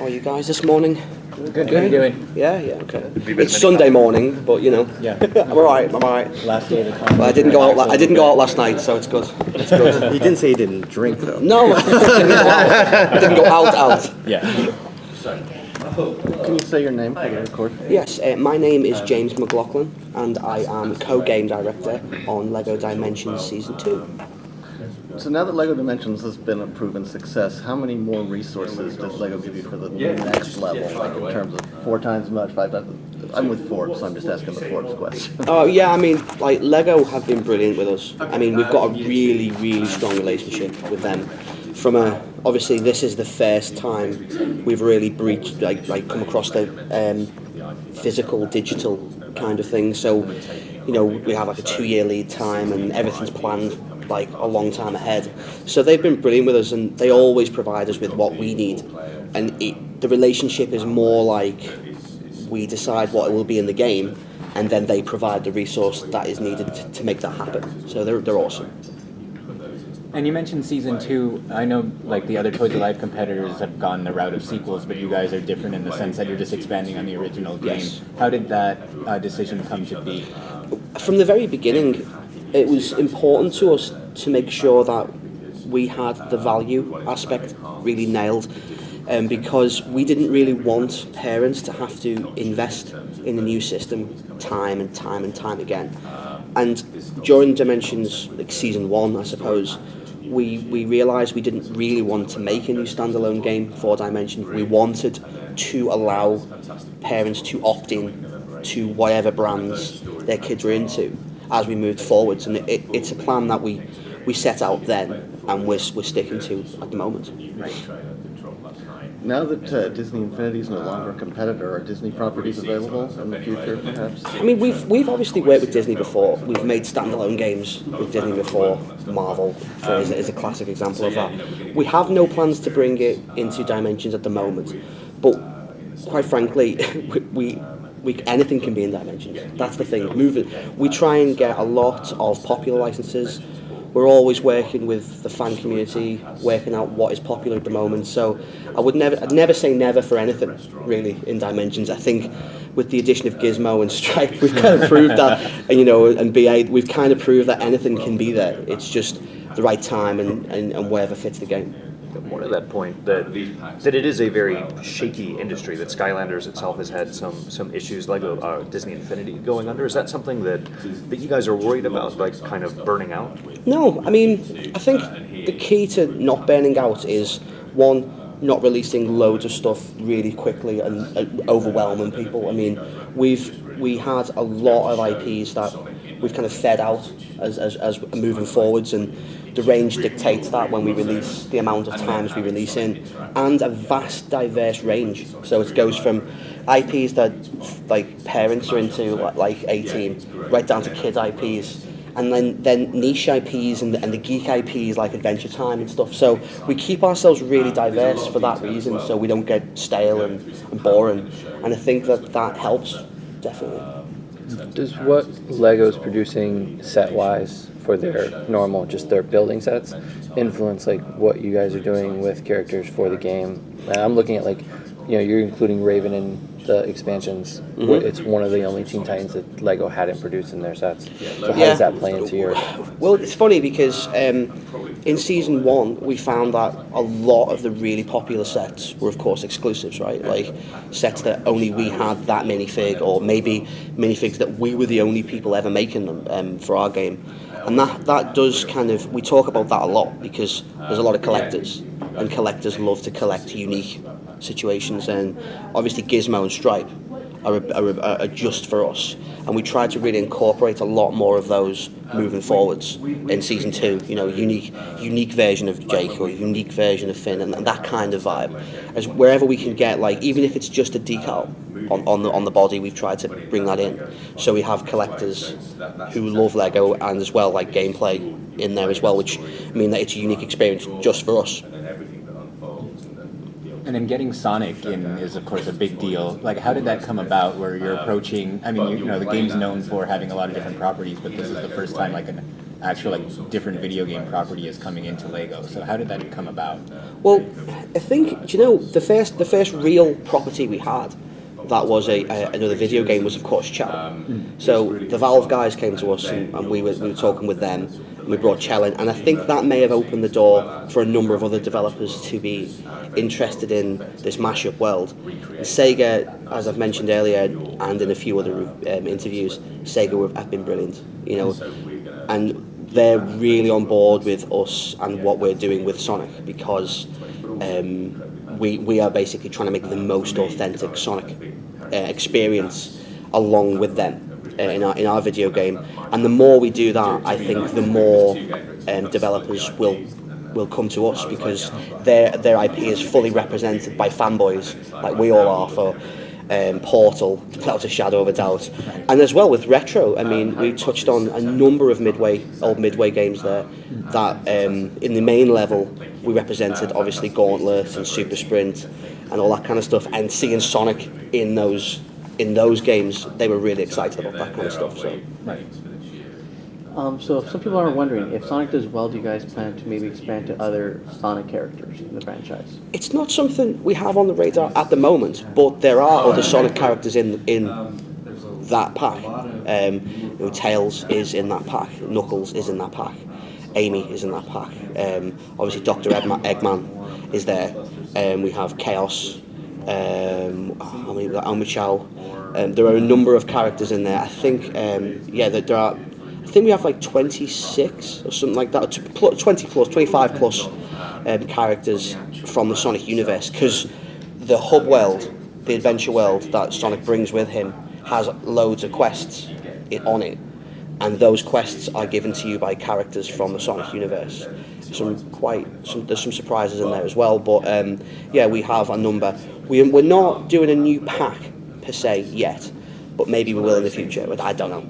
How are you guys this morning? Good. How are you doing? Yeah, okay. It's Sunday morning, but you know. Yeah. I'm alright. Last day of the conference. Well, I didn't go out last night, so it's good. It's good. He didn't say he didn't drink, though. No, I didn't go out. Yeah. Can you say your name for the record? Yes, my name is James McLoughlin, and I am co-game director on LEGO Dimensions Season 2. So now that LEGO Dimensions has been a proven success, how many more resources does LEGO give you for the next level? Like in terms of 4 times as much, 5 times? I'm with Forbes, so I'm just asking the Forbes question. Oh yeah, I mean, like LEGO have been brilliant with us. I mean, we've got a really strong relationship with them. Obviously, this is the first time we've really breached, like come across the physical, digital kind of thing. So, you know, we have like a 2-year lead time, and everything's planned like a long time ahead. So they've been brilliant with us, and they always provide us with what we need. And the relationship is more like we decide what it will be in the game, and then they provide the resource that is needed to make that happen. So they're awesome. And you mentioned Season 2. I know like the other Toys Alive competitors have gone the route of sequels, but you guys are different in the sense that you're just expanding on the original game. Yes. How did that decision come to be? From the very beginning, it was important to us to make sure that we had the value aspect really nailed, because we didn't really want parents to have to invest in a new system time and time again. And during Dimensions, like Season 1, I suppose, we realised we didn't really want to make a new standalone game for Dimensions. We wanted to allow parents to opt in to whatever brands their kids were into as we moved forwards, and it's a plan that we set out then, and we're sticking to at the moment. Right. Now that Disney Infinity is no longer a competitor, are Disney properties available in the future, perhaps? I mean, we've obviously worked with Disney before. We've made standalone games with Disney before. Marvel is a classic example of that. We have no plans to bring it into Dimensions at the moment, but quite frankly, anything can be in Dimensions. That's the thing. We try and get a lot of popular licenses. We're always working with the fan community, working out what is popular at the moment. So I'd never say never for anything, really, in Dimensions. I think with the addition of Gizmo and Stripe, we've kind of proved that, and BA, we've kind of proved that anything can be there. It's just the right time and wherever fits the game. More to that point, that it is a very shaky industry, that Skylanders itself has had some issues, LEGO Disney Infinity going under. Is that something that you guys are worried about, like kind of burning out? No, I mean, I think the key to not burning out is, one, not releasing loads of stuff really quickly and overwhelming people. I mean, we had a lot of IPs that we've kind of fed out as moving forwards, and the range dictates that when we release, the amount of times we release in, and a vast, diverse range. So it goes from IPs that like parents are into, like 18, right down to kids IPs, and then niche IPs and the geek IPs like Adventure Time and stuff. So we keep ourselves really diverse for that reason, so we don't get stale and boring. And I think that helps, definitely. Does what LEGO's producing set-wise for their normal, just their building sets, influence like what you guys are doing with characters for the game? I'm looking at you're including Raven in the expansions. Mm-hmm. It's one of the only Teen Titans that LEGO hadn't produced in their sets. So how does that play into your... Well, it's funny because in Season 1 we found that a lot of the really popular sets were of course exclusives, right? Like sets that only we had that minifig, or maybe minifigs that we were the only people ever making them for our game. And that does kind of, we talk about that a lot because there's a lot of collectors, and collectors love to collect unique situations, and obviously Gizmo and Stripe are just for us, and we try to really incorporate a lot more of those moving forwards in Season 2. Unique version of Jake or unique version of Finn, and that kind of vibe. As wherever we can get, like even if it's just a decal on the body, we've tried to bring that in. So we have collectors who love Lego, and as well like gameplay in there as well, which mean that it's a unique experience just for us. And then getting Sonic in is, of course, a big deal. Like, how did that come about, where you're approaching... I mean, the game's known for having a lot of different properties, but this is the first time, like, an actual, like, different video game property is coming into LEGO. So how did that come about? Well, I think, do you know, the first real property we had that was another video game was, of course, Chell. So the Valve guys came to us, and we were talking with them, and we brought Chell in, and I think that may have opened the door for a number of other developers to be interested in this mashup world. And Sega, as I've mentioned earlier, and in a few other interviews, Sega have been brilliant, you know, and they're really on board with us and what we're doing with Sonic, because we are basically trying to make the most authentic Sonic experience along with them in our video game. And the more we do that, I think the more developers will come to us, because their IP is fully represented by fanboys like we all are for Portal, without a shadow of a doubt. And as well with retro, I mean, we touched on a number of old Midway games there that in the main level we represented obviously Gauntlet and Super Sprint and all that kind of stuff, and seeing Sonic in those games, they were really excited about that kind of stuff. So. Right. So if some people are wondering, if Sonic does well, do you guys plan to maybe expand to other Sonic characters in the franchise? It's not something we have on the radar at the moment, but there are other Sonic characters in that pack. You know, Tails is in that pack, Knuckles is in that pack, Amy is in that pack. Obviously Dr. Eggman is there. We have Chaos, Omichao. There are a number of characters in there. I think, there are. I think we have like 26 or something like that, 20 plus, 25 plus characters from the Sonic universe, because the hub world, the adventure world that Sonic brings with him, has loads of quests on it, and those quests are given to you by characters from the Sonic universe. There's some surprises in there as well, but we have a number. We're not doing a new pack per se yet, but maybe we will in the future. But I don't know.